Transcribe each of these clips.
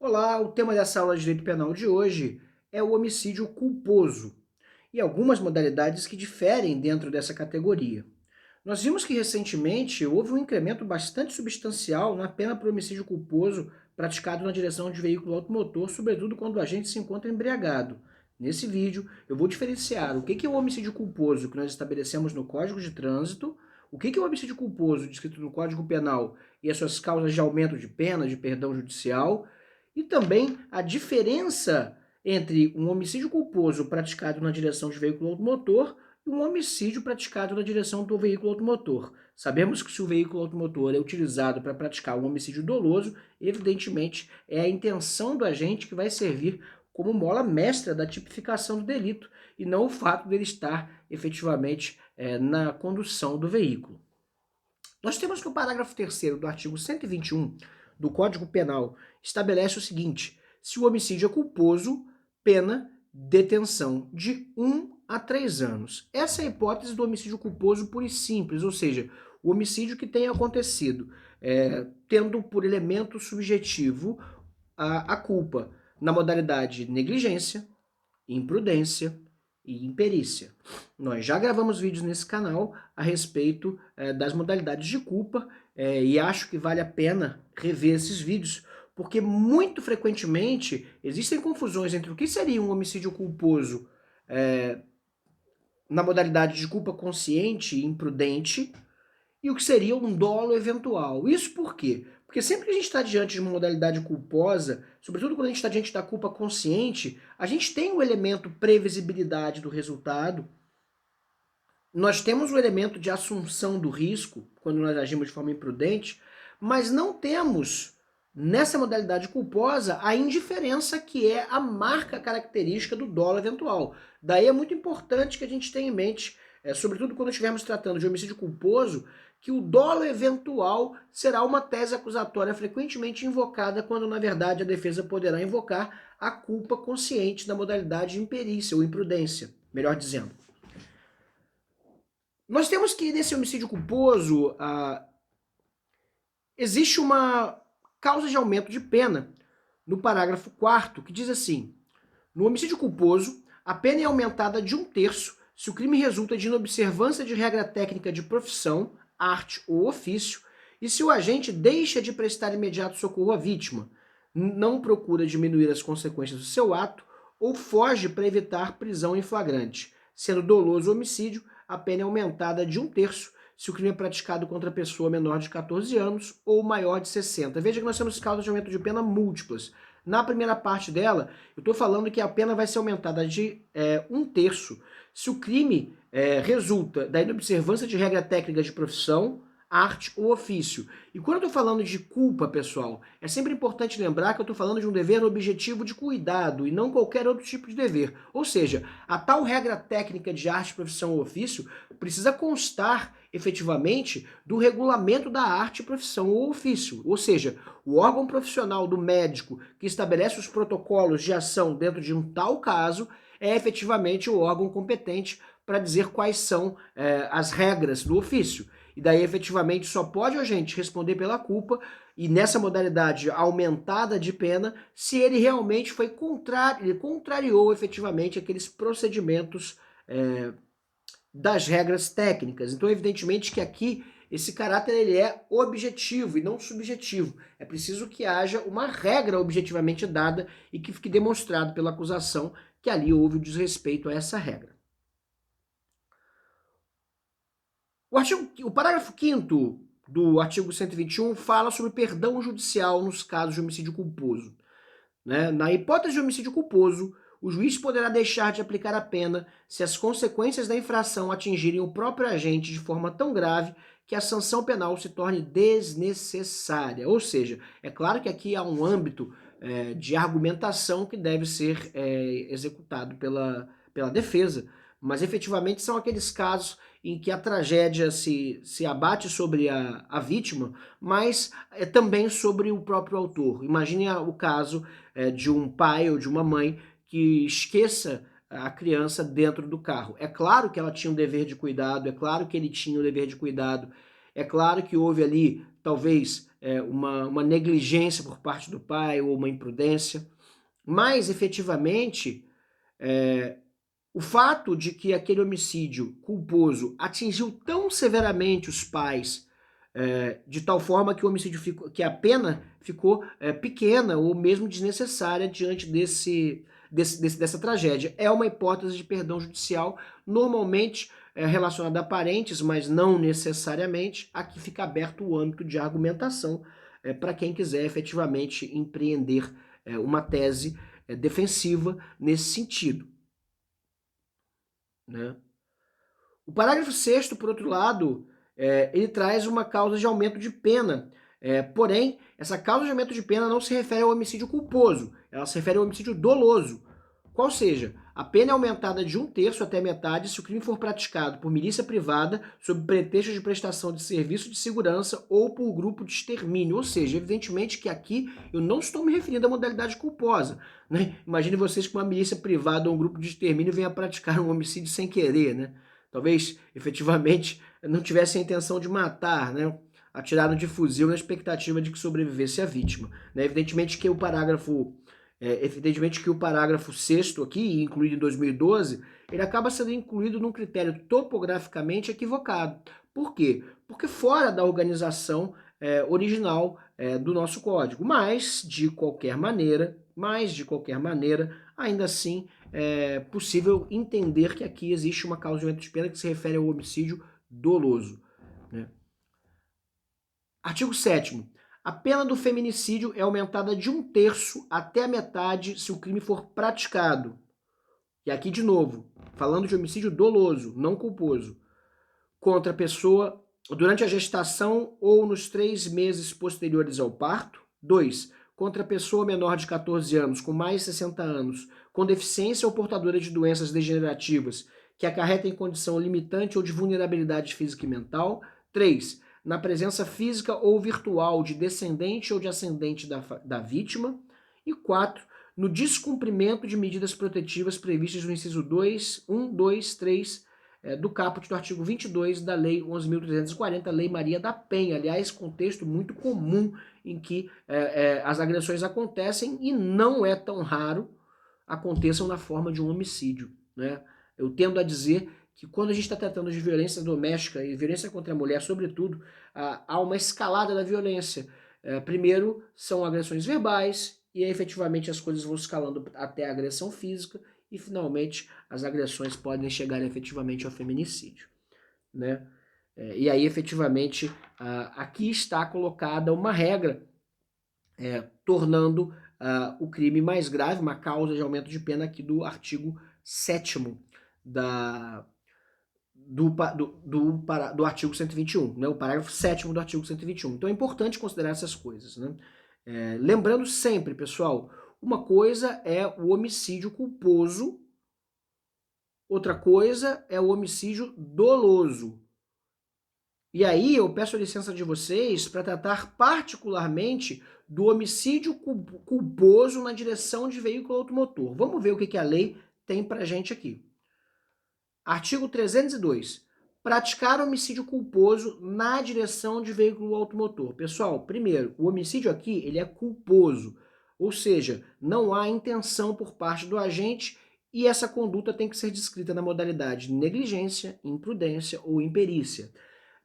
Olá, o tema dessa aula de Direito Penal de hoje é o homicídio culposo e algumas modalidades que diferem dentro dessa categoria. Nós vimos que recentemente houve um incremento bastante substancial na pena por homicídio culposo praticado na direção de veículo automotor, sobretudo quando o agente se encontra embriagado. Nesse vídeo, eu vou diferenciar o que é o homicídio culposo que nós estabelecemos no Código de Trânsito, o que é o homicídio culposo descrito no Código Penal e as suas causas de aumento de pena, de perdão judicial, e também a diferença entre um homicídio culposo praticado na direção de veículo automotor e um homicídio praticado na direção do veículo automotor. Sabemos que se o veículo automotor é utilizado para praticar um homicídio doloso, evidentemente é a intenção do agente que vai servir como mola mestra da tipificação do delito e não o fato dele estar efetivamente na condução do veículo. Nós temos que o parágrafo 3º do artigo 121 do Código Penal estabelece o seguinte: se o homicídio é culposo, pena detenção de 1 a 3 anos. Essa é a hipótese do homicídio culposo puro e simples, ou seja, o homicídio que tenha acontecido tendo por elemento subjetivo a culpa na modalidade negligência, imprudência e imperícia. Nós já gravamos vídeos nesse canal a respeito das modalidades de culpa e acho que vale a pena rever esses vídeos, porque muito frequentemente existem confusões entre o que seria um homicídio culposo na modalidade de culpa consciente e imprudente e o que seria um dolo eventual. Isso por quê? Porque sempre que a gente está diante de uma modalidade culposa, sobretudo quando a gente está diante da culpa consciente, a gente tem o elemento previsibilidade do resultado, nós temos o elemento de assunção do risco, quando nós agimos de forma imprudente, mas não temos, nessa modalidade culposa, a indiferença que é a marca característica do dolo eventual. Daí é muito importante que a gente tenha em mente, sobretudo quando estivermos tratando de homicídio culposo, que o dolo eventual será uma tese acusatória frequentemente invocada quando, na verdade, a defesa poderá invocar a culpa consciente da modalidade de imperícia ou imprudência, melhor dizendo. Nós temos que, nesse homicídio culposo, existe uma causa de aumento de pena no parágrafo 4º, que diz assim: no homicídio culposo, a pena é aumentada de 1/3 se o crime resulta de inobservância de regra técnica de profissão, arte ou ofício, e se o agente deixa de prestar imediato socorro à vítima, não procura diminuir as consequências do seu ato ou foge para evitar prisão em flagrante. Sendo doloso o homicídio, a pena é aumentada de 1/3 se o crime é praticado contra pessoa menor de 14 anos ou maior de 60. Veja que nós temos causas de aumento de pena múltiplas. Na primeira parte dela, eu estou falando que a pena vai ser aumentada de 1/3 se o crime resulta da inobservância de regra técnica de profissão, arte ou ofício. E quando eu estou falando de culpa, pessoal, é sempre importante lembrar que eu estou falando de um dever objetivo de cuidado e não qualquer outro tipo de dever. Ou seja, a tal regra técnica de arte, profissão ou ofício precisa constar efetivamente do regulamento da arte, profissão ou ofício. Ou seja, o órgão profissional do médico que estabelece os protocolos de ação dentro de um tal caso é efetivamente o órgão competente para dizer quais são as regras do ofício. E daí, efetivamente, só pode o agente responder pela culpa, e nessa modalidade aumentada de pena, se ele realmente foi ele contrariou efetivamente aqueles procedimentos das regras técnicas. Então, evidentemente que aqui esse caráter ele é objetivo e não subjetivo. É preciso que haja uma regra objetivamente dada e que fique demonstrado pela acusação que ali houve o desrespeito a essa regra. O parágrafo 5º do artigo 121 fala sobre perdão judicial nos casos de homicídio culposo. Na hipótese de homicídio culposo, o juiz poderá deixar de aplicar a pena se as consequências da infração atingirem o próprio agente de forma tão grave que a sanção penal se torne desnecessária. Ou seja, é claro que aqui há um âmbito de argumentação que deve ser executado pela defesa, mas efetivamente são aqueles casos em que a tragédia se abate sobre a vítima, mas também sobre o próprio autor. Imagine o caso de um pai ou de uma mãe que esqueça a criança dentro do carro. É claro que ela tinha um dever de cuidado, é claro que ele tinha o dever de cuidado, é claro que houve ali, talvez, uma negligência por parte do pai ou uma imprudência, mas efetivamente o fato de que aquele homicídio culposo atingiu tão severamente os pais, de tal forma que o homicídio que a pena ficou pequena ou mesmo desnecessária diante dessa tragédia. É uma hipótese de perdão judicial, normalmente relacionada a parentes, mas não necessariamente. Aqui fica aberto o âmbito de argumentação para quem quiser efetivamente empreender uma tese defensiva nesse sentido, né? O parágrafo 6º, por outro lado, ele traz uma causa de aumento de pena. Porém, essa causa de aumento de pena não se refere ao homicídio culposo, ela se refere ao homicídio doloso. Qual seja, a pena é aumentada de 1/3 até metade se o crime for praticado por milícia privada sob pretexto de prestação de serviço de segurança ou por grupo de extermínio. Ou seja, evidentemente que aqui eu não estou me referindo à modalidade culposa, né? Imagine vocês que uma milícia privada ou um grupo de extermínio venha praticar um homicídio sem querer, né? Talvez, efetivamente, não tivesse a intenção de matar, né? Atiraram de fuzil na expectativa de que sobrevivesse a vítima, né? Evidentemente que o parágrafo 6º aqui, incluído em 2012, ele acaba sendo incluído num critério topograficamente equivocado. Por quê? Porque fora da organização original do nosso código. Mas, de qualquer maneira, ainda assim é possível entender que aqui existe uma causa de aumento de pena que se refere ao homicídio doloso, né? Artigo 7º. A pena do feminicídio é aumentada de 1/3 até a metade se o crime for praticado. E aqui, de novo, falando de homicídio doloso, não culposo, contra a pessoa durante a gestação ou nos 3 meses posteriores ao parto. 2. Contra a pessoa menor de 14 anos, com mais de 60 anos, com deficiência ou portadora de doenças degenerativas que acarretem condição limitante ou de vulnerabilidade física e mental. 3. Na presença física ou virtual de descendente ou de ascendente da vítima. E 4. No descumprimento de medidas protetivas previstas no inciso 1, 2, 3 do caput do artigo 22 da Lei 11.340, Lei Maria da Penha. Aliás, contexto muito comum em que as agressões acontecem e não é tão raro aconteçam na forma de um homicídio, né? Eu tendo a dizer que quando a gente está tratando de violência doméstica e violência contra a mulher, sobretudo, há uma escalada da violência. Primeiro são agressões verbais, e aí, efetivamente as coisas vão escalando até a agressão física, e finalmente as agressões podem chegar efetivamente ao feminicídio, né? E aí, efetivamente, aqui está colocada uma regra tornando o crime mais grave, uma causa de aumento de pena aqui do artigo 7º do artigo 121, né? O parágrafo 7º do artigo 121. Então é importante considerar essas coisas, né? Lembrando sempre, pessoal, uma coisa é o homicídio culposo, outra coisa é o homicídio doloso. E aí eu peço a licença de vocês para tratar particularmente do homicídio culposo na direção de veículo automotor. Vamos ver o que a lei tem pra gente aqui. Artigo 302. Praticar homicídio culposo na direção de veículo automotor. Pessoal, primeiro, o homicídio aqui ele é culposo, ou seja, não há intenção por parte do agente e essa conduta tem que ser descrita na modalidade de negligência, imprudência ou imperícia.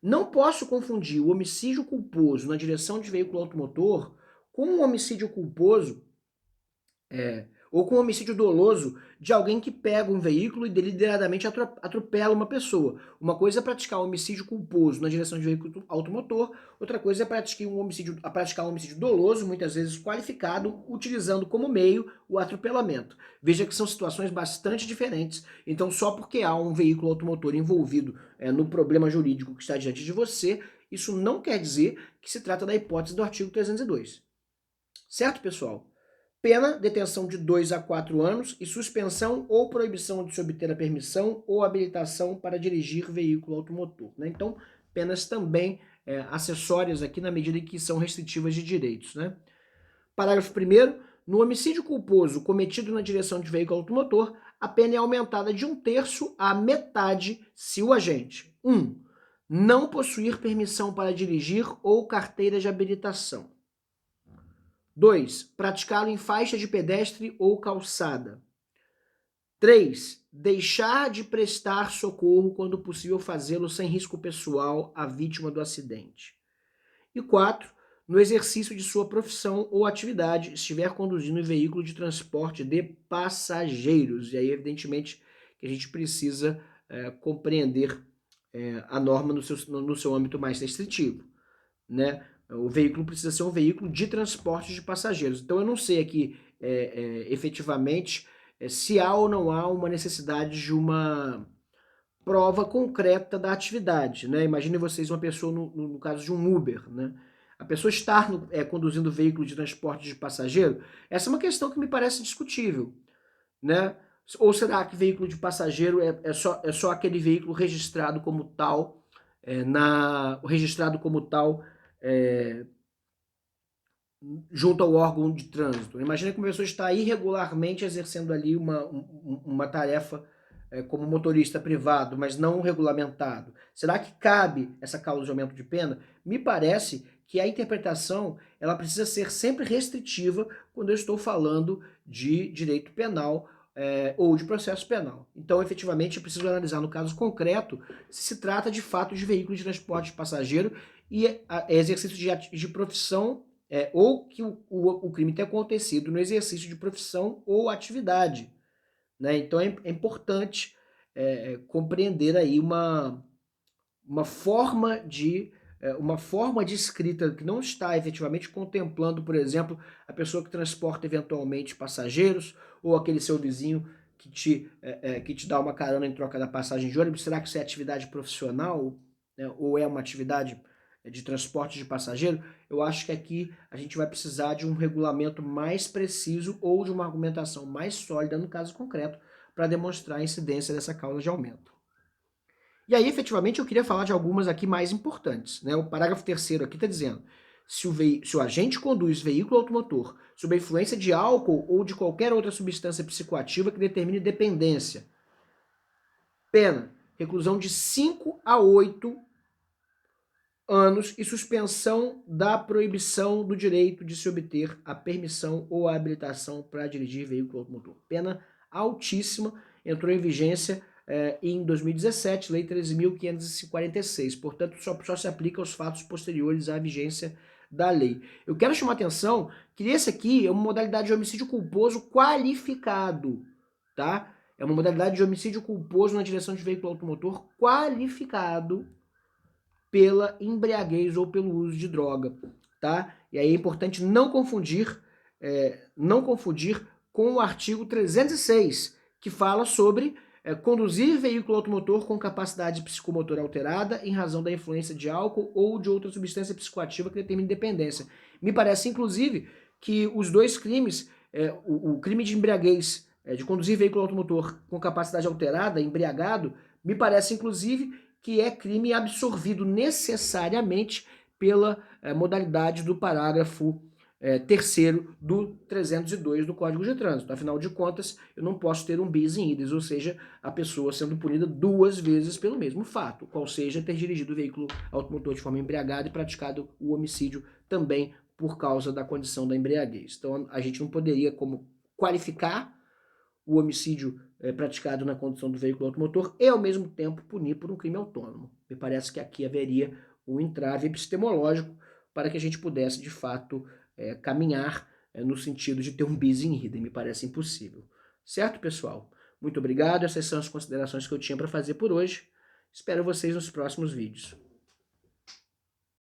Não posso confundir o homicídio culposo na direção de veículo automotor com o homicídio culposo ou com o homicídio doloso de alguém que pega um veículo e deliberadamente atropela uma pessoa. Uma coisa é praticar um homicídio culposo na direção de veículo automotor, outra coisa é praticar um homicídio doloso, muitas vezes qualificado, utilizando como meio o atropelamento. Veja que são situações bastante diferentes, então só porque há um veículo automotor envolvido no problema jurídico que está diante de você, isso não quer dizer que se trata da hipótese do artigo 302. Certo, pessoal? Pena, detenção de 2 a 4 anos e suspensão ou proibição de se obter a permissão ou habilitação para dirigir veículo automotor, né? Então, penas também acessórias aqui na medida em que são restritivas de direitos, né? Parágrafo 1º. No homicídio culposo cometido na direção de veículo automotor, a pena é aumentada de 1/3 à metade se o agente 1. não possuir permissão para dirigir ou carteira de habilitação. 2. Praticá-lo em faixa de pedestre ou calçada. 3. Deixar de prestar socorro quando possível fazê-lo sem risco pessoal à vítima do acidente. E 4. No exercício de sua profissão ou atividade, estiver conduzindo um veículo de transporte de passageiros. E aí, evidentemente, que a gente precisa compreender a norma no seu âmbito mais restritivo, né? O veículo precisa ser um veículo de transporte de passageiros. Então, eu não sei aqui efetivamente se há ou não há uma necessidade de uma prova concreta da atividade, né? Imagine vocês uma pessoa, no caso de um Uber, né? A pessoa estar conduzindo veículo de transporte de passageiro, essa é uma questão que me parece discutível, né? Ou será que veículo de passageiro é só aquele veículo registrado como tal, registrado como tal junto ao órgão de trânsito? Imagina que uma pessoa está irregularmente exercendo ali uma tarefa como motorista privado, mas não regulamentado. Será que cabe essa causa de aumento de pena? Me parece que a interpretação ela precisa ser sempre restritiva quando eu estou falando de direito penal ou de processo penal. Então, efetivamente, eu preciso analisar no caso concreto se trata de fato de veículo de transporte de passageiro e exercício de profissão ou que o crime tenha acontecido no exercício de profissão ou atividade, né? Então é importante compreender aí uma forma de escrita que não está efetivamente contemplando, por exemplo, a pessoa que transporta eventualmente passageiros ou aquele seu vizinho que te dá uma carona em troca da passagem de ônibus. Será que isso é atividade profissional, né, ou é uma atividade de transporte de passageiro? Eu acho que aqui a gente vai precisar de um regulamento mais preciso ou de uma argumentação mais sólida no caso concreto para demonstrar a incidência dessa causa de aumento. E aí, efetivamente, eu queria falar de algumas aqui mais importantes, né? O parágrafo 3º aqui está dizendo: se o agente conduz veículo automotor sob a influência de álcool ou de qualquer outra substância psicoativa que determine dependência, pena, reclusão de 5 a 8 anos e suspensão da proibição do direito de se obter a permissão ou a habilitação para dirigir veículo automotor. Pena altíssima, entrou em vigência em 2017, Lei 13.546. Portanto, só se aplica aos fatos posteriores à vigência da lei. Eu quero chamar a atenção que esse aqui é uma modalidade de homicídio culposo qualificado, tá? É uma modalidade de homicídio culposo na direção de veículo automotor qualificado pela embriaguez ou pelo uso de droga, tá? E aí é importante não confundir com o artigo 306, que fala sobre conduzir veículo automotor com capacidade psicomotora alterada em razão da influência de álcool ou de outra substância psicoativa que determine dependência. Me parece, inclusive, que os dois crimes, o crime de embriaguez, de conduzir veículo automotor com capacidade alterada, embriagado, me parece, inclusive, que é crime absorvido necessariamente pela modalidade do parágrafo 3º do 302 do Código de Trânsito. Afinal de contas, eu não posso ter um bis in idem, ou seja, a pessoa sendo punida 2 vezes pelo mesmo fato, qual seja ter dirigido o veículo automotor de forma embriagada e praticado o homicídio também por causa da condição da embriaguez. Então, a gente não poderia como qualificar o homicídio praticado na condução do veículo automotor e, ao mesmo tempo, punir por um crime autônomo. Me parece que aqui haveria um entrave epistemológico para que a gente pudesse, de fato, caminhar no sentido de ter um bis in idem. Me parece impossível. Certo, pessoal? Muito obrigado. Essas são as considerações que eu tinha para fazer por hoje. Espero vocês nos próximos vídeos.